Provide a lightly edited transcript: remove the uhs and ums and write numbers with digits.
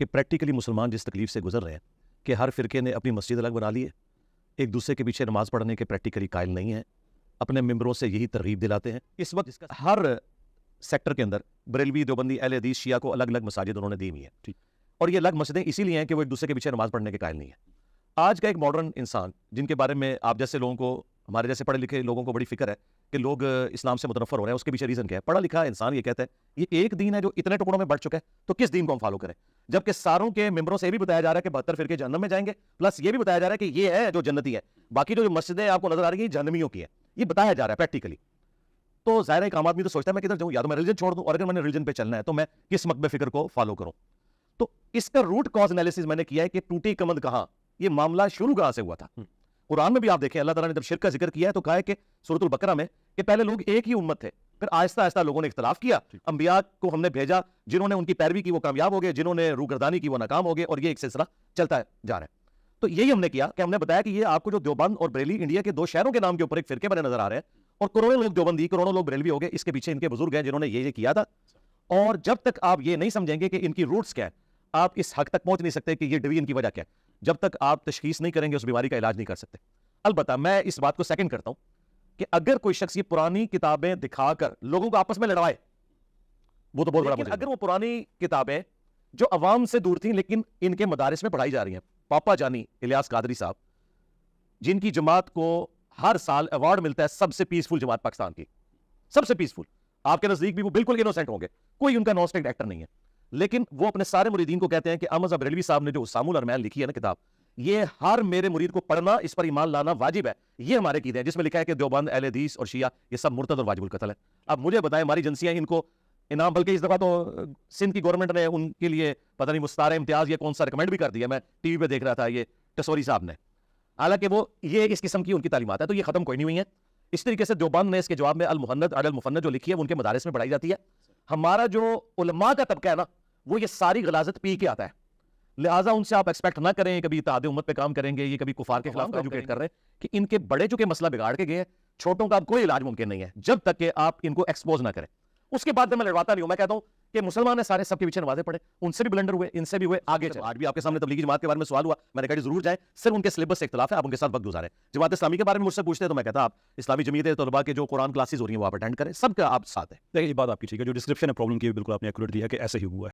کہ پریکٹیکلی مسلمان جس تکلیف سے گزر رہے ہیں کہ ہر فرقے نے اپنی مسجد الگ بنا لی ہے، ایک دوسرے کے پیچھے نماز پڑھنے کے پریکٹیکلی قائل نہیں ہیں، اپنے ممبروں سے یہی ترغیب دلاتے ہیں۔ اس وقت ہر سیکٹر کے اندر بریلوی، دیوبندی، اہل حدیث، شیعہ کو الگ الگ مساجد انہوں نے دی ہوئی ہیں، اور یہ الگ مسجدیں اسی لیے ہیں کہ وہ ایک دوسرے کے پیچھے نماز پڑھنے کے قائل نہیں ہیں۔ آج کا ایک ماڈرن انسان جن کے بارے میں آپ جیسے لوگوں کو، ہمارے جیسے پڑھے لکھے لوگوں کو بڑی فکر ہے کہ لوگ اسلام سے متنفر ہو رہے ہیں، اس کے پیچھے ریزن کیا ہے؟ پڑھا لکھا انسان یہ کہتا ہے یہ ایک دین ہے جو اتنے ٹکڑوں میں بٹ چکا ہے، تو کس دین کو ہم فالو کریں؟ جبکہ ساروں کے ممبروں سے یہ بھی بتایا جا رہا ہے کہ 72 فرقے جہنم میں جائیں گے، پلس یہ بھی بتایا جا رہا ہے کہ یہ ہے جو جنتی ہے، باقی جو مسجدیں آپ کو نظر آ رہی ہیں جہنمیوں کی ہے، یہ بتایا جا رہا ہے پریکٹیکلی۔ تو ظاہر ہے ایک عام آدمی تو سوچتا ہے میں کدھر جاؤں، یا تو میں ریلیجن چھوڑ دوں، اور اگر میں نے ریلیجن پہ چلنا ہے تو میں کس مکتب فکر کو فالو کروں؟ تو اس کا روٹ کاز انالیسس میں نے کیا ہے کہ ٹوٹی کمند کہاں، یہ معاملہ شروع کہاں سے ہوا تھا۔ قرآن میں بھی آپ دیکھیں اللہ تعالیٰ نے جب شرک کا ذکر کیا ہے تو کہا ہے کہ سورۃ البقرہ میں کہ پہلے لوگ ایک ہی امت تھے، پھر آہستہ آہستہ لوگوں نے اختلاف کیا، انبیاء کو ہم نے بھیجا، جنہوں نے ان کی پیروی کی وہ کامیاب ہو گئے، جنہوں نے روگردانی کی وہ ناکام ہو گئے، اور یہ ایک سلسلہ چلتا جا رہا ہے۔ تو یہی ہم نے کیا کہ ہم نے بتایا کہ یہ آپ کو جو دیوبند اور بریلی انڈیا کے دو شہروں کے نام کے اوپر ایک فرقے بنے نظر آ رہے ہیں، اور کروڑوں لوگ دیوبندی، کروڑوں لوگ بریلوی ہو گئے، اس کے پیچھے ان کے بزرگ ہیں جنہوں نے یہ کیا تھا۔ اور جب تک آپ یہ نہیں سمجھیں گے کہ ان کی روٹس کیا ہے، آپ اس حق تک پہنچ نہیں سکتے کہ یہ ڈویژن کی وجہ کیا ہے۔ جب تک آپ تشخیص نہیں کریں گے اس بیماری کا علاج نہیں کر سکتے۔ البتہ میں اس بات کو سیکنڈ کرتا ہوں کہ اگر کوئی شخص یہ پرانی کتابیں دکھا کر لوگوں کو آپس میں لڑوائے، وہ تو بہت بڑا، اگر وہ پرانی کتابیں جو عوام سے دور تھیں لیکن ان کے مدارس میں پڑھائی جا رہی ہیں، پاپا جانی الیاس قادری صاحب جن کی جماعت کو ہر سال ایوارڈ ملتا ہے سب سے پیسفل جماعت پاکستان کی، سب سے پیسفل، آپ کے نزدیک بھی وہ بالکل انوسینٹ ہوں گے، کوئی ان کا نان اسٹیک ایکٹر نہیں ہے، لیکن وہ اپنے سارے مریدین کو کہتے ہیں کہ احمد بریلوی صاحب نے جو اسام الارمین لکھی ہے نا کتاب، یہ ہر میرے مرید کو پڑھنا، اس پر ایمان لانا واجب ہے، یہ ہمارے عقیدے ہیں، جس میں لکھا ہے کہ دیوبند، اہل حدیث اور شیعہ یہ سب مرتد اور واجب القتل ہے۔ اب مجھے بتائیں ہماری ایجنسیاں ان کو انعام، بلکہ اس دفعہ تو سندھ کی گورنمنٹ نے ان کے لیے پتہ نہیں مستعار امتیاز یا کون سا ریکمینڈ بھی کر دیا، میں ٹی وی پہ دیکھ رہا تھا یہ ٹسوری صاحب نے، حالانکہ وہ یہ اس قسم کی ان کی تعلیمات ہے، تو یہ ختم کوئی نہیں ہوئی ہیں۔ اس طریقے سے دیوبند نے اس کے جواب میں المحند علی المفند جو لکھی ہے وہ ان کے مدارس میں پڑھائی جاتی ہے۔ ہمارا جو علماء کا طبقہ ہے نا وہ یہ ساری غلاظت پی کے آتا ہے، لہٰذا ان سے آپ ایکسپیکٹ نہ کریں کبھی اتحاد امت پہ کام کریں گے، یہ کبھی کفار کے خلاف ایجوکیٹ کر رہے ہیں کہ ان کے بڑے چونکہ مسئلہ بگاڑ کے گئے، چھوٹوں کا کوئی علاج ممکن نہیں ہے جب تک کہ آپ ان کو ایکسپوز نہ کریں۔ اس کے بعد میں لڑواتا نہیں ہوں، میں کہتا ہوں کہ مسلمان ہیں سارے، سب کے پیچھے نمازیں پڑھے، ان سے بھی بلنڈر ہوئے، ان سے بھی ہوئے، آگے چلے۔ آج بھی آپ کے سامنے تبلیغی جماعت کے بارے میں سوال ہوا، میں نے کہا ضرور جائیں، صرف ان کے سلیبس سے اختلاف ہے، آپ ان کے ساتھ وقت گزاریں۔ جماعت اسلامی کے بارے میں مجھ سے پوچھتے ہیں تو میں کہتا آپ اسلامی جمعیت طلباء کے جو قرآن کلاسز ہو رہی ہیں وہ آپ اٹینڈ کریں، سب کا آپ ساتھ ہیں۔ یہ بات آپ کی ٹھیک ہے، جو ڈسکرپشن ہے پرابلم کی بالکل آپ نے ایکوریٹ دیا کہ ایسے ہی ہوا ہے۔